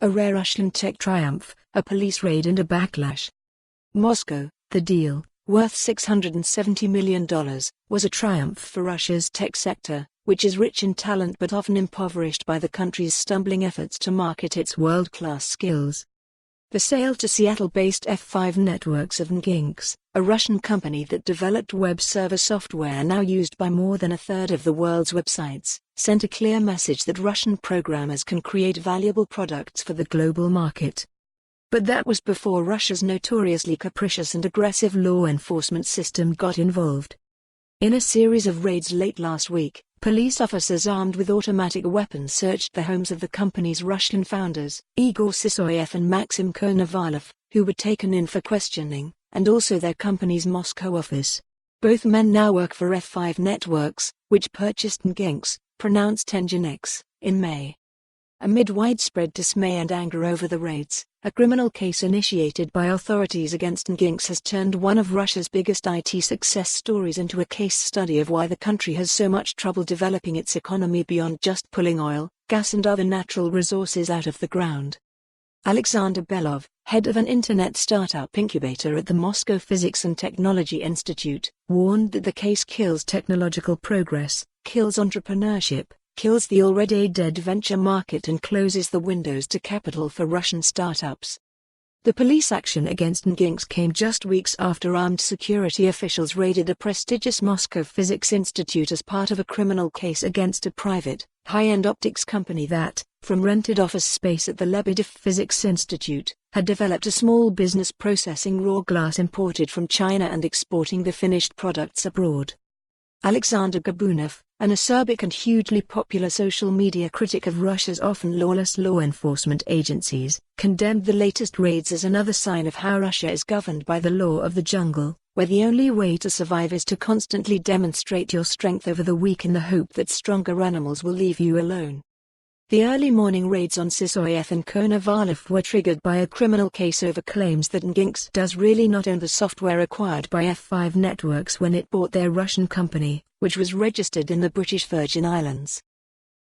A rare Russian tech triumph, a police raid and a backlash. Moscow, the deal, worth $670 million, was a triumph for Russia's tech sector, which is rich in talent but often impoverished by the country's stumbling efforts to market its world-class skills. The sale to Seattle-based F5 Networks of Nginx, a Russian company that developed web server software now used by more than a third of the world's websites, sent a clear message that Russian programmers can create valuable products for the global market. But that was before Russia's notoriously capricious and aggressive law enforcement system got involved. In a series of raids late last week, police officers armed with automatic weapons searched the homes of the company's Russian founders, Igor Sysoyev and Maxim Konovalov, who were taken in for questioning, and also their company's Moscow office. Both men now work for F5 Networks, which purchased Nginx, pronounced Nginx, in May. Amid widespread dismay and anger over the raids, a criminal case initiated by authorities against Nginx has turned one of Russia's biggest IT success stories into a case study of why the country has so much trouble developing its economy beyond just pulling oil, gas and other natural resources out of the ground. Alexander Belov, head of an internet startup incubator at the Moscow Physics and Technology Institute, warned that the case kills technological progress, kills entrepreneurship, kills the already dead venture market and closes the windows to capital for Russian startups. The police action against Nginx came just weeks after armed security officials raided a prestigious Moscow Physics Institute as part of a criminal case against a private, high-end optics company that, from rented office space at the Lebedev Physics Institute, had developed a small business processing raw glass imported from China and exporting the finished products abroad. Alexander Gabunov, an acerbic and hugely popular social media critic of Russia's often lawless law enforcement agencies, condemned the latest raids as another sign of how Russia is governed by the law of the jungle, where the only way to survive is to constantly demonstrate your strength over the weak in the hope that stronger animals will leave you alone. The early morning raids on Sysoyev and Konovalov were triggered by a criminal case over claims that Nginx does really not own the software acquired by F5 Networks when it bought their Russian company, which was registered in the British Virgin Islands.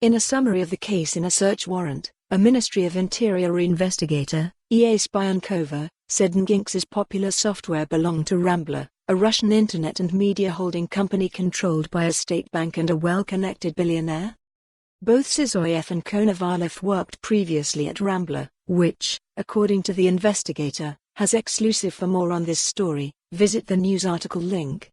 In a summary of the case in a search warrant, a Ministry of Interior investigator, E.A. Spyankova, said Nginx's popular software belonged to Rambler, a Russian internet and media holding company controlled by a state bank and a well-connected billionaire. Both Sysoyev and Konovalov worked previously at Rambler, which, according to the investigator, has exclusive. For more on this story, visit the news article link.